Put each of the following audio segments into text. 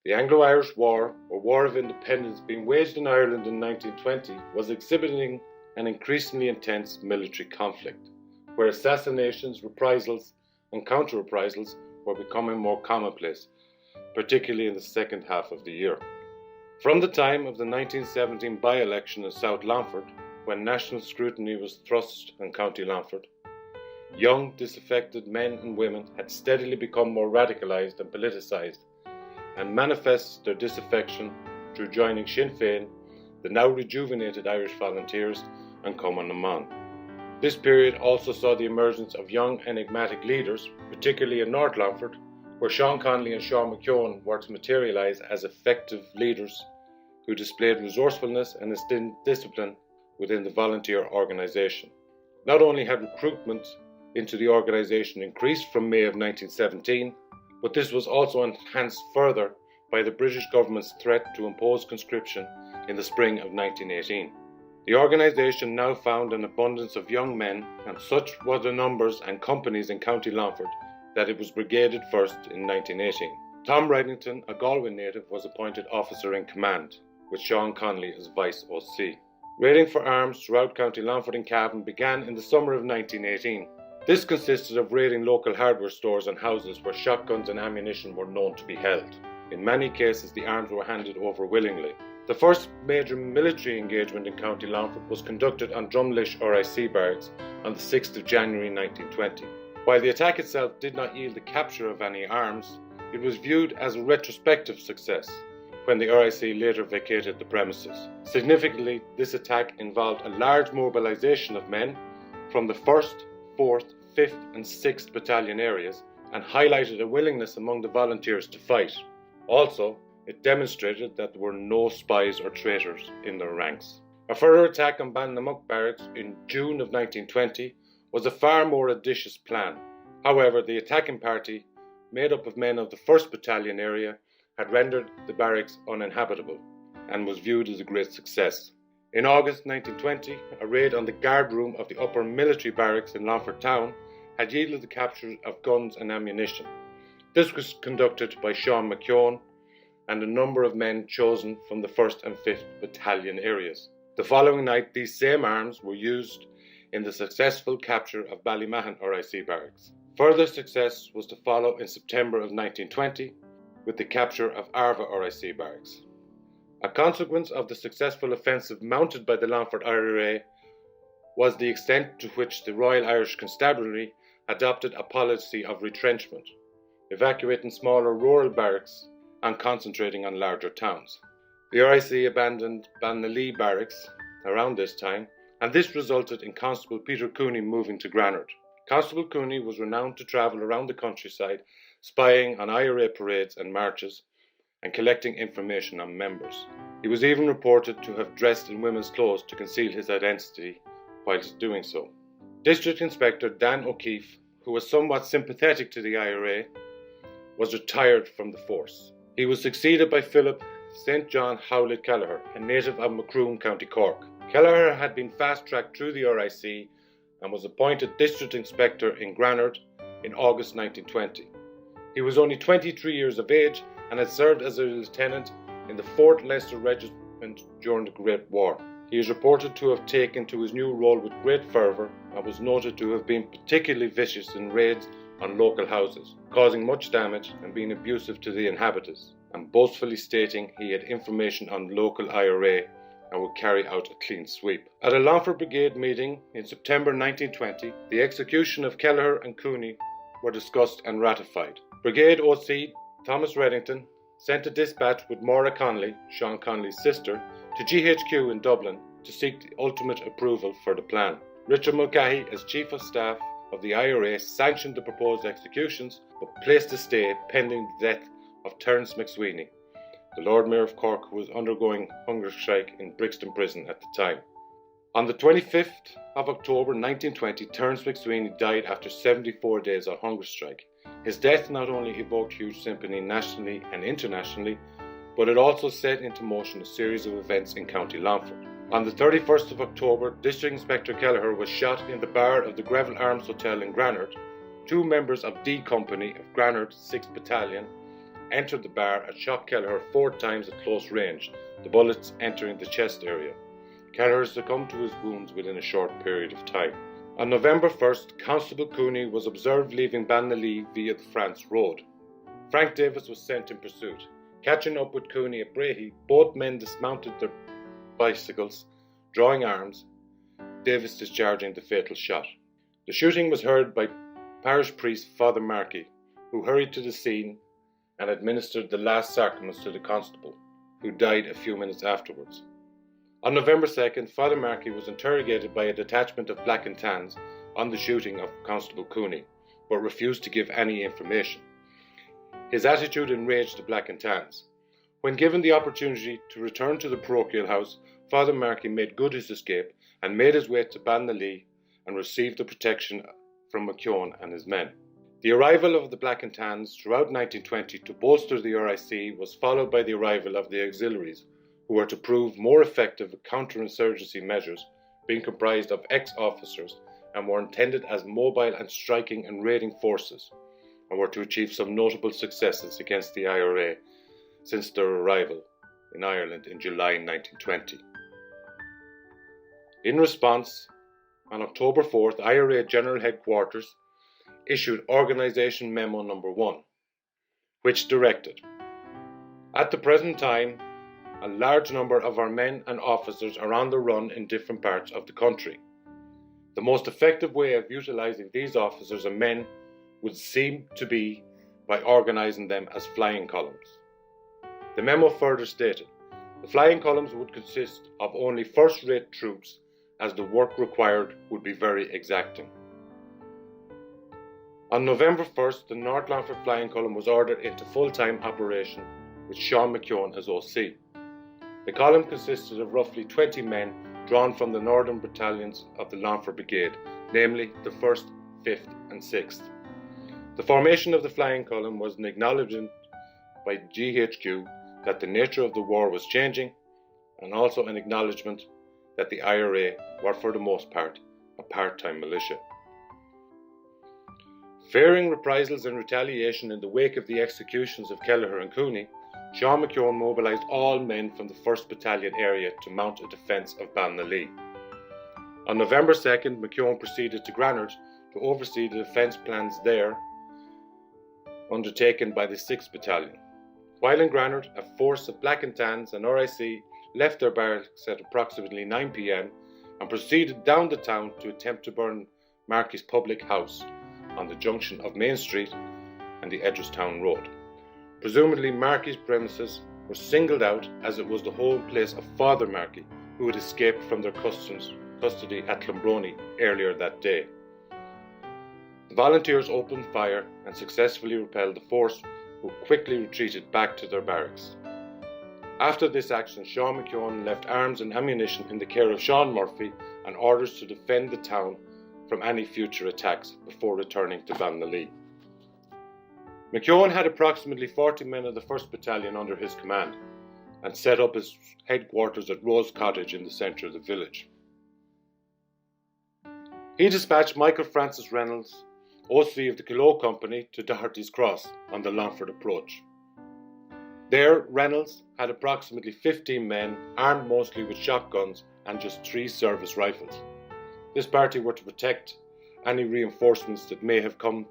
The Anglo-Irish War, or War of Independence, being waged in Ireland in 1920, was exhibiting an increasingly intense military conflict, where assassinations, reprisals, and counter-reprisals were becoming more commonplace, particularly in the second half of the year. From the time of the 1917 by-election in South Longford, when national scrutiny was thrust on County Longford, young, disaffected men and women had steadily become more radicalised and politicised, and manifested their disaffection through joining Sinn Féin, the now rejuvenated Irish Volunteers, and Cumann na mBan. This period also saw the emergence of young enigmatic leaders, particularly in North Longford, where Seán Conway and Seán MacEoin were to materialise as effective leaders who displayed resourcefulness and instilled discipline within the volunteer organisation. Not only had recruitment into the organisation increased from May of 1917, but this was also enhanced further by the British government's threat to impose conscription in the spring of 1918. The organisation now found an abundance of young men, and such were the numbers and companies in County Longford that it was brigaded first in 1918. Tom Reddington, a Galway native, was appointed officer in command, with Seán Conway as Vice OC. Raiding for arms throughout County Longford and Cavan began in the summer of 1918. This consisted of raiding local hardware stores and houses where shotguns and ammunition were known to be held. In many cases, the arms were handed over willingly. The first major military engagement in County Longford was conducted on Drumlish RIC barracks on the 6th of January 1920. While the attack itself did not yield the capture of any arms, it was viewed as a retrospective success when the RIC later vacated the premises. Significantly, this attack involved a large mobilisation of men from the 1st, 4th, 5th and 6th Battalion areas and highlighted a willingness among the volunteers to fight. Also, it demonstrated that there were no spies or traitors in their ranks. A further attack on Ballinalee barracks in June of 1920 was a far more audacious plan. However, the attacking party, made up of men of the 1st Battalion area, had rendered the barracks uninhabitable and was viewed as a great success. In August 1920, a raid on the guard room of the upper military barracks in Longford town had yielded the capture of guns and ammunition. This was conducted by Seán MacEoin and a number of men chosen from the 1st and 5th Battalion areas. The following night, these same arms were used in the successful capture of Ballymahan RIC barracks. Further success was to follow in September of 1920 with the capture of Arva RIC barracks. A consequence of the successful offensive mounted by the Longford IRA was the extent to which the Royal Irish Constabulary adopted a policy of retrenchment, evacuating smaller rural barracks and concentrating on larger towns. The RIC abandoned Ballinalee barracks around this time, and this resulted in Constable Peter Cooney moving to Granard. Constable Cooney was renowned to travel around the countryside, spying on IRA parades and marches, and collecting information on members. He was even reported to have dressed in women's clothes to conceal his identity whilst doing so. District Inspector Dan O'Keefe, who was somewhat sympathetic to the IRA, was retired from the force. He was succeeded by Philip St. John Howlett Kelleher, a native of Macroom, County Cork. Kelleher had been fast-tracked through the RIC and was appointed District Inspector in Granard in August 1920. He was only 23 years of age and had served as a lieutenant in the 4th Leicester Regiment during the Great War. He is reported to have taken to his new role with great fervour and was noted to have been particularly vicious in raids on local houses, causing much damage and being abusive to the inhabitants, and boastfully stating he had information on local IRA and would carry out a clean sweep. At a Longford Brigade meeting in September 1920, the execution of Kelleher and Cooney were discussed and ratified. Brigade OC Thomas Reddington sent a dispatch with Maura Conley, Seán Conway's sister, to GHQ in Dublin to seek the ultimate approval for the plan. Richard Mulcahy, as Chief of Staff of the IRA, sanctioned the proposed executions but placed a stay pending the death of Terence McSweeney, the Lord Mayor of Cork, who was undergoing hunger strike in Brixton Prison at the time. On the 25th of October 1920, Terence McSweeney died after 74 days of hunger strike. His death not only evoked huge sympathy nationally and internationally, but it also set into motion a series of events in County Longford. On the 31st of October, District Inspector Kelleher was shot in the bar of the Greville Arms Hotel in Granard. Two members of D Company of Granard 6th Battalion entered the bar and shot Kelleher 4 times at close range, the bullets entering the chest area. Kelleher succumbed to his wounds within a short period of time. On November 1st, Constable Cooney was observed leaving Ballinalee via the France Road. Frank Davis was sent in pursuit. Catching up with Cooney at Brahy, both men dismounted their bicycles, drawing arms, Davis discharging the fatal shot. The shooting was heard by parish priest Father Markey, who hurried to the scene and administered the last sacraments to the constable, who died a few minutes afterwards. On November 2nd, Father Markey was interrogated by a detachment of Black and Tans on the shooting of Constable Cooney, but refused to give any information. His attitude enraged the Black and Tans. When given the opportunity to return to the parochial house, Father Markey made good his escape and made his way to Ballinalee and received the protection from MacEoin and his men. The arrival of the Black and Tans throughout 1920 to bolster the RIC was followed by the arrival of the auxiliaries, who were to prove more effective counterinsurgency measures, being comprised of ex-officers and were intended as mobile and striking and raiding forces, and were to achieve some notable successes against the IRA since their arrival in Ireland in July 1920. In response, on October 4th, IRA General Headquarters issued Organisation Memo No. 1, which directed, "At the present time, a large number of our men and officers are on the run in different parts of the country. The most effective way of utilising these officers and men would seem to be by organising them as flying columns." The memo further stated, the flying columns would consist of only first-rate troops, as the work required would be very exacting. On November 1st, the North Longford Flying Column was ordered into full-time operation with Seán MacEoin as OC. The column consisted of roughly 20 men drawn from the northern battalions of the Longford Brigade, namely the 1st, 5th and 6th. The formation of the Flying Column was an acknowledgement by GHQ that the nature of the war was changing, and also an acknowledgement that the IRA were for the most part a part-time militia. Fearing reprisals and retaliation in the wake of the executions of Kelleher and Cooney, Seán MacEoin mobilised all men from the 1st Battalion area to mount a defence of Ballinalee. On November 2nd, MacEoin proceeded to Granard to oversee the defence plans there undertaken by the 6th Battalion. While in Granard, a force of Black and Tans and RIC left their barracks at approximately 9 p.m. and proceeded down the town to attempt to burn Markey's public house on the junction of Main Street and the Edgeworthstown Road. Presumably Markey's premises were singled out as it was the home place of Father Markey, who had escaped from their custody at Clonbrony earlier that day. The volunteers opened fire and successfully repelled the force, who quickly retreated back to their barracks. After this action, Seán MacEoin left arms and ammunition in the care of Sean Murphy and orders to defend the town from any future attacks before returning to Ballinalee. MacEoin had approximately 40 men of the 1st Battalion under his command and set up his headquarters at Rose Cottage in the centre of the village. He dispatched Michael Francis Reynolds, OC of the Kilo Company, to Doherty's Cross on the Longford approach. There, Reynolds had approximately 15 men, armed mostly with shotguns and just 3 service rifles. This party were to protect any reinforcements that may have come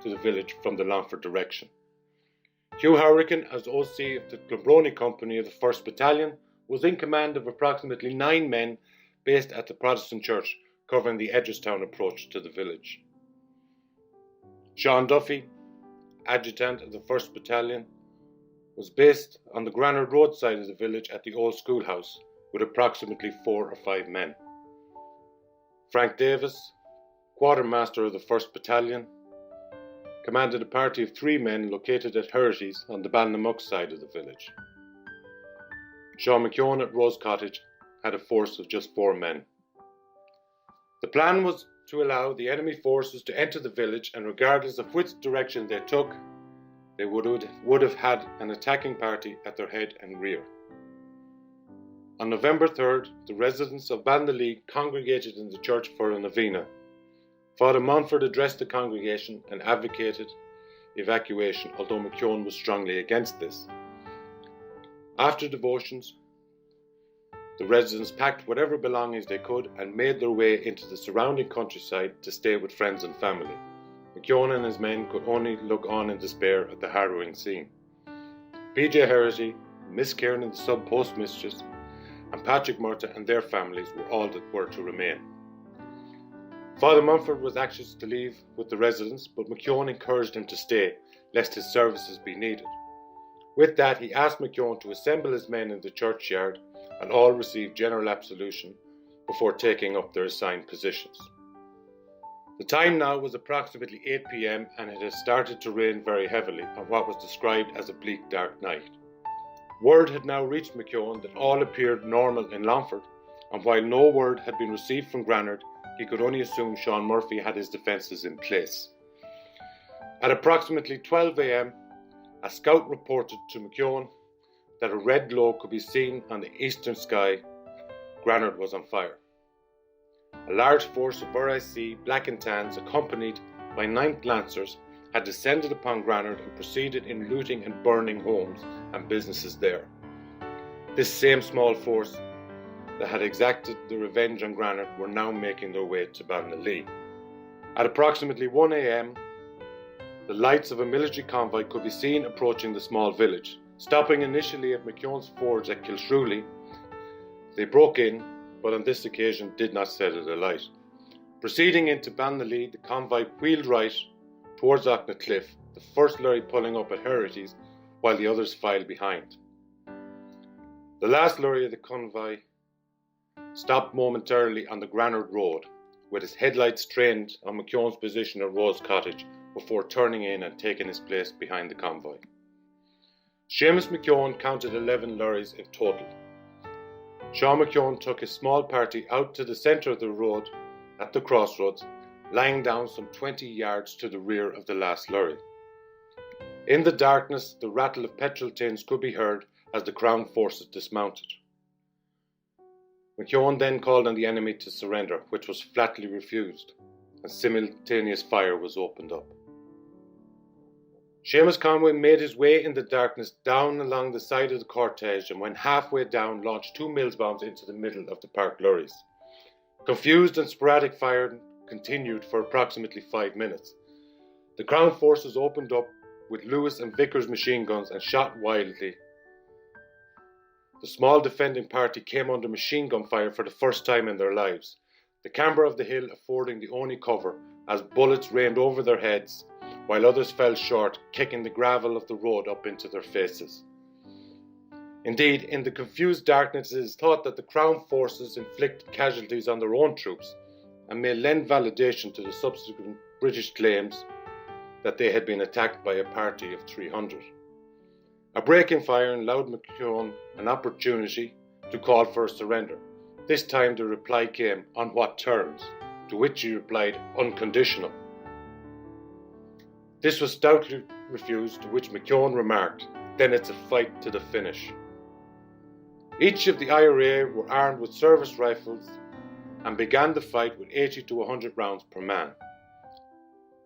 to the village from the Longford direction. Hugh Hurricane, as OC of the Clonbrony Company of the 1st Battalion, was in command of approximately 9 men based at the Protestant church covering the Edgeworthstown approach to the village. Sean Duffy, adjutant of the 1st Battalion, was based on the Granard Road side of the village at the old schoolhouse with approximately 4 or 5 men. Frank Davis, quartermaster of the 1st Battalion, commanded a party of 3 men located at Herties on the Balnamuck side of the village. Seán MacEoin at Rose Cottage had a force of just 4 men. The plan was to allow the enemy forces to enter the village, and regardless of which direction they took, they would have had an attacking party at their head and rear. On November 3rd, the residents of Ballinalee congregated in the church for a novena. Father Montford addressed the congregation and advocated evacuation, although MacEoin was strongly against this. After devotions, the residents packed whatever belongings they could and made their way into the surrounding countryside to stay with friends and family. MacEoin and his men could only look on in despair at the harrowing scene. P.J. Herity, Miss Kieran, the sub-postmistress, and Patrick Murtagh and their families were all that were to remain. Father Mumford was anxious to leave with the residents, but MacEoin encouraged him to stay, lest his services be needed. With that, he asked MacEoin to assemble his men in the churchyard, and all received general absolution before taking up their assigned positions. The time now was approximately 8 p.m, and it had started to rain very heavily on what was described as a bleak dark night. Word had now reached MacEoin that all appeared normal in Longford, and while no word had been received from Granard, he could only assume Seán Murphy had his defences in place. At approximately 12 a.m, a scout reported to MacEoin that a red glow could be seen on the eastern sky. Granard was on fire. A large force of RIC Black and Tans, accompanied by 9th Lancers, had descended upon Granard and proceeded in looting and burning homes and businesses there. This same small force that had exacted the revenge on Granard were now making their way to Ballinalee. At approximately 1 a.m, the lights of a military convoy could be seen approaching the small village. Stopping initially at MacEoin's forge at Kilshrewley, they broke in, but on this occasion did not set it alight. Proceeding into Ballinalee, the convoy wheeled right towards Aughnacliffe, the first lorry pulling up at Herity's, while the others filed behind. The last lorry of the convoy stopped momentarily on the Granard Road, with its headlights trained on MacEoin's position at Rose Cottage, before turning in and taking his place behind the convoy. Seamus MacEoin counted 11 lorries in total. Seán MacEoin took his small party out to the centre of the road at the crossroads, lying down some 20 yards to the rear of the last lorry. In the darkness, the rattle of petrol tins could be heard as the Crown forces dismounted. MacEoin then called on the enemy to surrender, which was flatly refused, and simultaneous fire was opened up. Seamus Conway made his way in the darkness down along the side of the cortege, and when halfway down launched 2 Mills bombs into the middle of the parked lorries. Confused and sporadic firing continued for approximately 5 minutes. The Crown forces opened up with Lewis and Vickers machine guns and shot wildly. The small defending party came under machine gun fire for the first time in their lives, the camber of the hill affording the only cover as bullets rained over their heads, while others fell short, kicking the gravel of the road up into their faces. Indeed, in the confused darkness, it is thought that the Crown forces inflicted casualties on their own troops and may lend validation to the subsequent British claims that they had been attacked by a party of 300. A break in fire allowed MacEoin an opportunity to call for a surrender. This time the reply came, "On what terms?" to which he replied, "Unconditional." This was stoutly refused, to which MacEoin remarked, "Then it's a fight to the finish." Each of the IRA were armed with service rifles and began the fight with 80 to 100 rounds per man.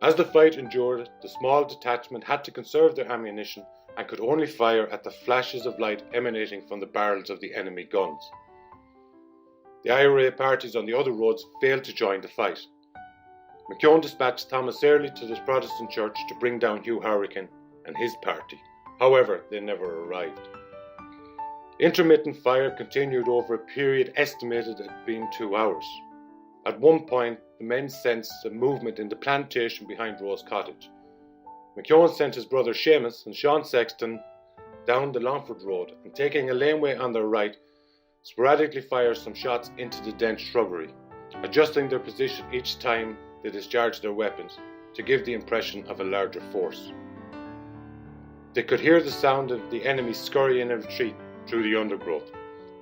As the fight endured, the small detachment had to conserve their ammunition and could only fire at the flashes of light emanating from the barrels of the enemy guns. The IRA parties on the other roads failed to join the fight. MacEoin dispatched Thomas Airlie to the Protestant church to bring down Hugh Harrican and his party. However, they never arrived. Intermittent fire continued over a period estimated at being 2 hours. At one point, the men sensed a movement in the plantation behind Rose Cottage. MacEoin sent his brother Seamus and Seán Sexton down the Longford Road, and taking a laneway on their right, sporadically fired some shots into the dense shrubbery, adjusting their position each time they discharged their weapons to give the impression of a larger force. They could hear the sound of the enemy scurry in a retreat through the undergrowth.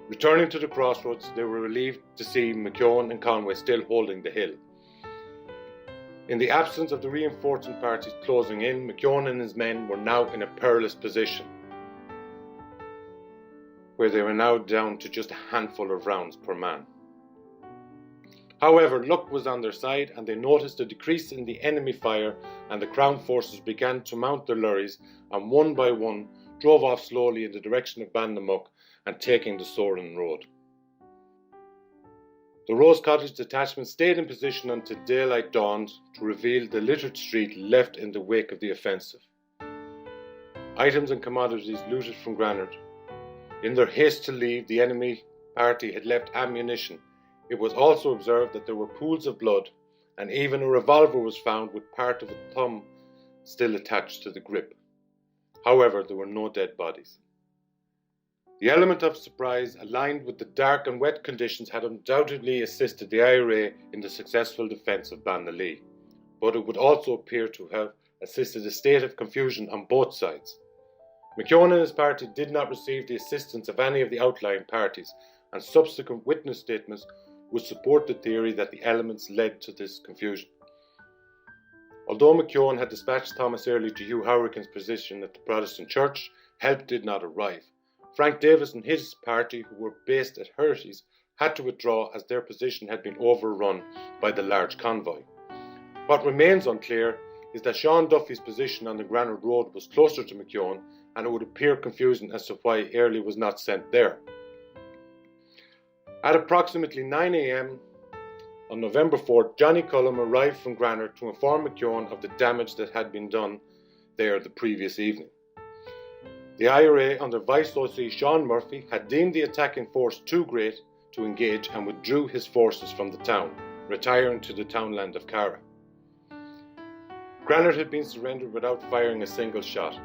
Returning to the crossroads, they were relieved to see MacEoin and Conway still holding the hill. In the absence of the reinforcing parties closing in, MacEoin and his men were now in a perilous position, where they were now down to just a handful of rounds per man. However, luck was on their side and they noticed a decrease in the enemy fire, and the Crown forces began to mount their lorries and one by one drove off slowly in the direction of Ballinamuck and taking the Soran Road. The Rose Cottage detachment stayed in position until daylight dawned to reveal the littered street left in the wake of the offensive. Items and commodities looted from Granard. In their haste to leave, the enemy party had left ammunition. It was also observed that there were pools of blood, and even a revolver was found with part of a thumb still attached to the grip. However, there were no dead bodies. The element of surprise, aligned with the dark and wet conditions, had undoubtedly assisted the IRA in the successful defence of Ballinalee, but it would also appear to have assisted a state of confusion on both sides. MacEoin and his party did not receive the assistance of any of the outlying parties, and subsequent witness statements would support the theory that the elements led to this confusion. Although MacEoin had dispatched Thomas Early to Hugh Howrican's position at the Protestant church, help did not arrive. Frank Davis and his party, who were based at Hirties, had to withdraw as their position had been overrun by the large convoy. What remains unclear is that Seán Duffy's position on the Granard Road was closer to MacEoin, and it would appear confusing as to why Early was not sent there. At approximately 9 a.m. on November 4th, Johnny Cullum arrived from Granard to inform MacEoin of the damage that had been done there the previous evening. The IRA under Vice-OC Sean Murphy had deemed the attacking force too great to engage and withdrew his forces from the town, retiring to the townland of Cara. Granard had been surrendered without firing a single shot.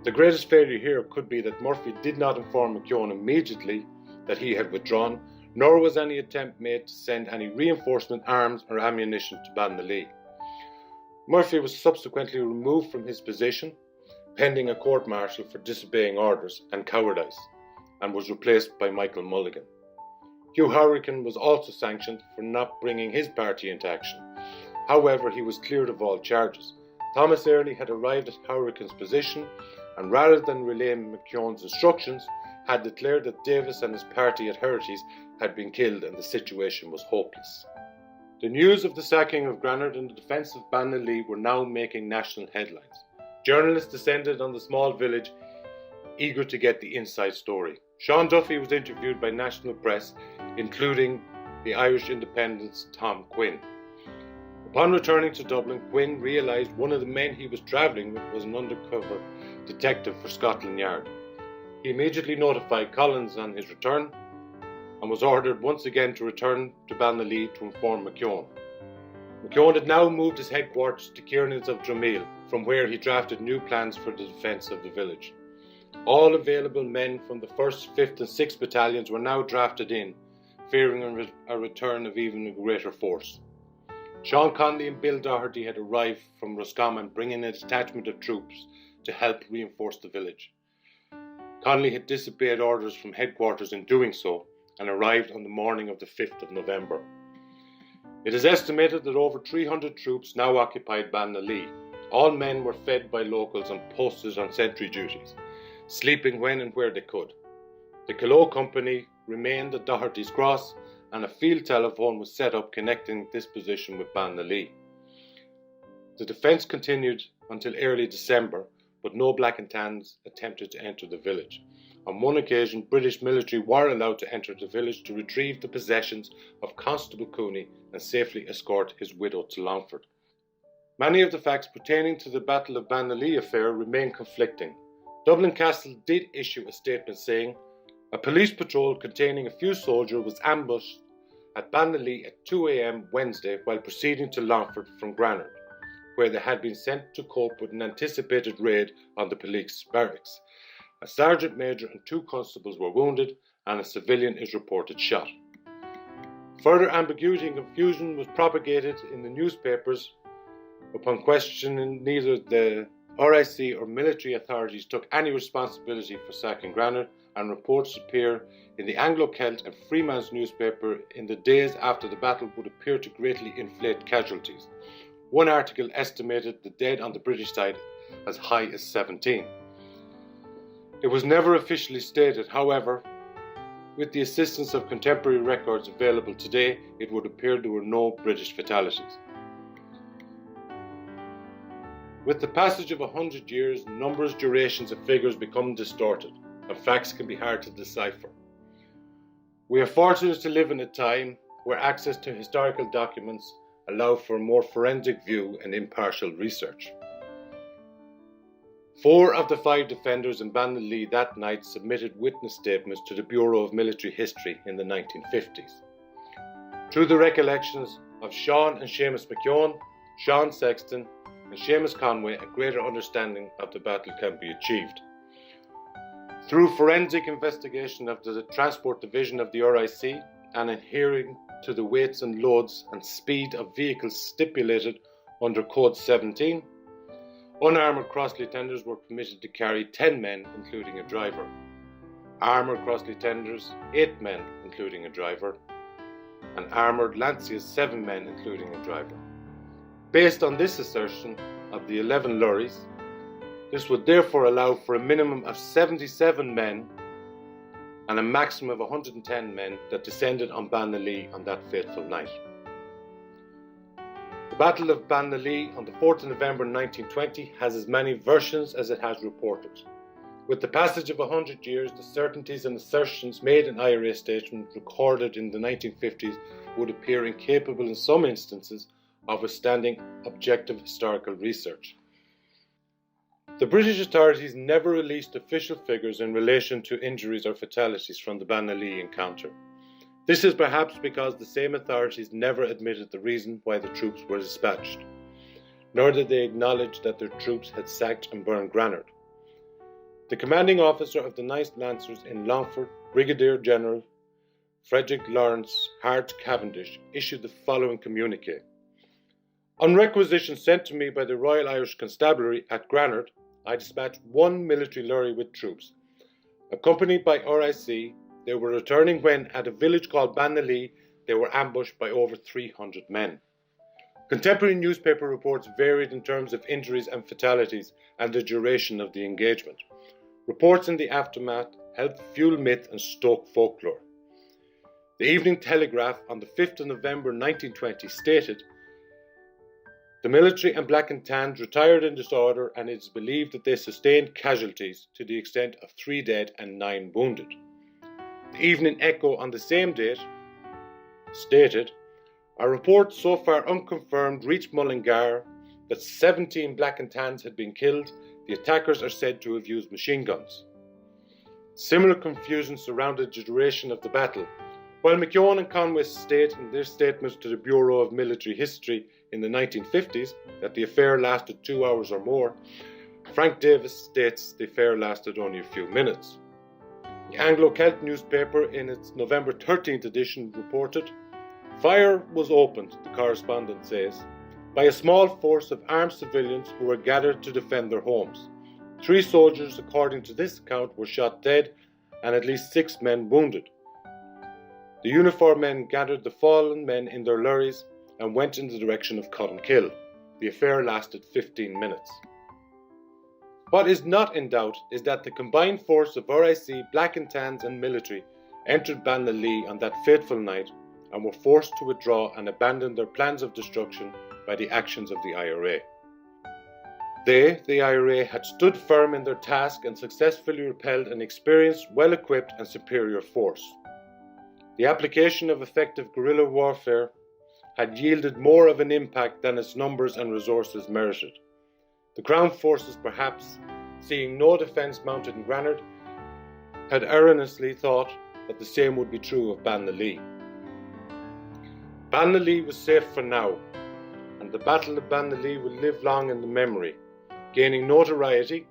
The greatest failure here could be that Murphy did not inform MacEoin immediately that he had withdrawn, nor was any attempt made to send any reinforcement arms or ammunition to Ballinalee. Murphy was subsequently removed from his position, pending a court-martial for disobeying orders and cowardice, and was replaced by Michael Mulligan. Hugh Howrican was also sanctioned for not bringing his party into action. However, he was cleared of all charges. Thomas Early had arrived at Howrican's position, and rather than relay MacEoin's instructions, had declared that Davis and his party at Hirties had been killed and the situation was hopeless. The news of the sacking of Granard and the defence of Ballinalee were now making national headlines. Journalists descended on the small village, eager to get the inside story. Seán Duffy was interviewed by national press, including the Irish Independent's Tom Quinn. Upon returning to Dublin, Quinn realised one of the men he was travelling with was an undercover detective for Scotland Yard. He immediately notified Collins on his return and was ordered once again to return to Ballinalee to inform MacEoin. MacEoin had now moved his headquarters to Kiernan's of Dromeel, from where he drafted new plans for the defence of the village. All available men from the 1st, 5th and 6th battalions were now drafted in, fearing a return of even a greater force. Sean Conley and Bill Doherty had arrived from Roscommon, bringing a detachment of troops to help reinforce the village. Conley had disobeyed orders from headquarters in doing so, and arrived on the morning of the 5th of November. It is estimated that over 300 troops now occupied Ballinalee. All men were fed by locals and posted on sentry duties, sleeping when and where they could. The Kilo Company remained at Doherty's Cross, and a field telephone was set up connecting this position with Ballinalee. The defence continued until early December, but no Black and Tans attempted to enter the village. On one occasion, British military were allowed to enter the village to retrieve the possessions of Constable Cooney and safely escort his widow to Longford. Many of the facts pertaining to the Battle of Ballinalee affair remain conflicting. Dublin Castle did issue a statement saying, "A police patrol containing a few soldiers was ambushed at Ballinalee at 2 a.m. Wednesday while proceeding to Longford from Granard, where they had been sent to cope with an anticipated raid on the police barracks. A sergeant major and 2 constables were wounded, and a civilian is reported shot." Further ambiguity and confusion was propagated in the newspapers. Upon questioning, neither the RIC or military authorities took any responsibility for sacking Granard, and reports appear in the Anglo-Celt and Freeman's newspaper in the days after the battle would appear to greatly inflate casualties. One article estimated the dead on the British side as high as 17. It was never officially stated, however, with the assistance of contemporary records available today, it would appear there were no British fatalities. With the passage of 100 years, numbers, durations and figures become distorted, and facts can be hard to decipher. We are fortunate to live in a time where access to historical documents allow for a more forensic view and impartial research. 4 of the 5 defenders in Ballinalee that night submitted witness statements to the Bureau of Military History in the 1950s. Through the recollections of Seán and Seamus MacEoin, Seán Sexton and Seamus Conway, a greater understanding of the battle can be achieved. Through forensic investigation of the Transport Division of the RIC and adhering to the weights and loads and speed of vehicles stipulated under Code 17, unarmoured cross-lieutenants were permitted to carry 10 men, including a driver. Armoured cross-lieutenants, 8 men, including a driver. And armoured lanciers, 7 men, including a driver. Based on this assertion of the 11 lorries, this would therefore allow for a minimum of 77 men and a maximum of 110 men that descended on Ballinalee on that fateful night. The Battle of Ballinalee on the 4th of November 1920 has as many versions as it has reported. With the passage of 100 years, the certainties and assertions made in IRA statements recorded in the 1950s would appear incapable in some instances of withstanding objective historical research. The British authorities never released official figures in relation to injuries or fatalities from the Ballinalee encounter. This is perhaps because the same authorities never admitted the reason why the troops were dispatched, nor did they acknowledge that their troops had sacked and burned Granard. The commanding officer of the 9th Lancers in Longford, Brigadier General Fredrick Lawrence Hart Cavendish, issued the following communique. On requisition sent to me by the Royal Irish Constabulary at Granard, I dispatched 1 military lorry with troops. Accompanied by RIC, they were returning when, at a village called Ballinalee, they were ambushed by over 300 men. Contemporary newspaper reports varied in terms of injuries and fatalities and the duration of the engagement. Reports in the aftermath helped fuel myth and stoke folklore. The Evening Telegraph on the 5th of November 1920 stated, "The military and black and tans retired in disorder, and it is believed that they sustained casualties to the extent of 3 dead and 9 wounded." The Evening Echo on the same date stated, "A report so far unconfirmed reached Mullingar that 17 black and tans had been killed. The attackers are said to have used machine guns." Similar confusion surrounded the duration of the battle. While MacEoin and Conway state in their statements to the Bureau of Military History in the 1950s that the affair lasted 2 hours or more, Frank Davis states the affair lasted only a few minutes. The Anglo-Celt newspaper in its November 13th edition reported, "Fire was opened," the correspondent says, "by a small force of armed civilians who were gathered to defend their homes. 3 soldiers, according to this account, were shot dead and at least 6 men wounded. The uniformed men gathered the fallen men in their lorries and went in the direction of Cottonkill. The affair lasted 15 minutes. What is not in doubt is that the combined force of RIC, Black and Tans and military entered Ballinalee on that fateful night and were forced to withdraw and abandon their plans of destruction by the actions of the IRA. They, the IRA, had stood firm in their task and successfully repelled an experienced, well-equipped and superior force. The application of effective guerrilla warfare had yielded more of an impact than its numbers and resources merited. The Crown forces, perhaps, seeing no defence mounted in Granard, had erroneously thought that the same would be true of Ballinalee. Ballinalee was safe for now, and the Battle of Ballinalee will live long in the memory, gaining notoriety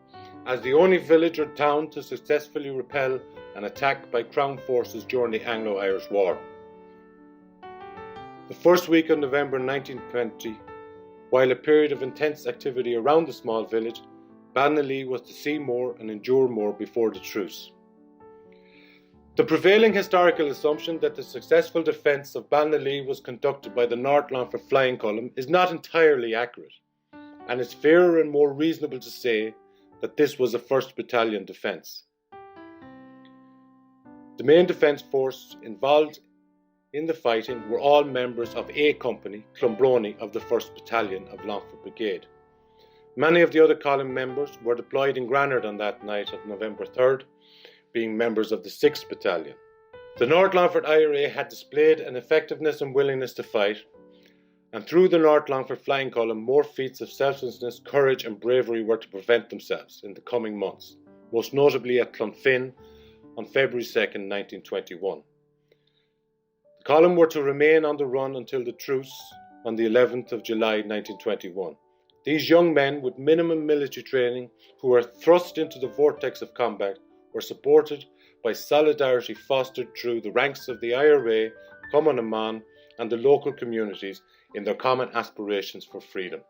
as the only village or town to successfully repel an attack by Crown forces during the Anglo-Irish War. The first week of November 1920, while a period of intense activity around the small village, Ballinalee was to see more and endure more before the truce. The prevailing historical assumption that the successful defence of Ballinalee was conducted by the North Longford Flying Column is not entirely accurate, and it's fairer and more reasonable to say that this was a 1st Battalion defence. The main defence force involved in the fighting were all members of A Company, Clonbrony of the 1st Battalion of Longford Brigade. Many of the other column members were deployed in Granard on that night of November 3rd, being members of the 6th Battalion. The North Longford IRA had displayed an effectiveness and willingness to fight, and through the North Longford Flying Column, more feats of selflessness, courage and bravery were to present themselves in the coming months, most notably at Clonfin on February 2nd, 1921. The column were to remain on the run until the truce on the 11th of July 1921. These young men with minimum military training who were thrust into the vortex of combat were supported by solidarity fostered through the ranks of the IRA, Cumann and the local communities in their common aspirations for freedom.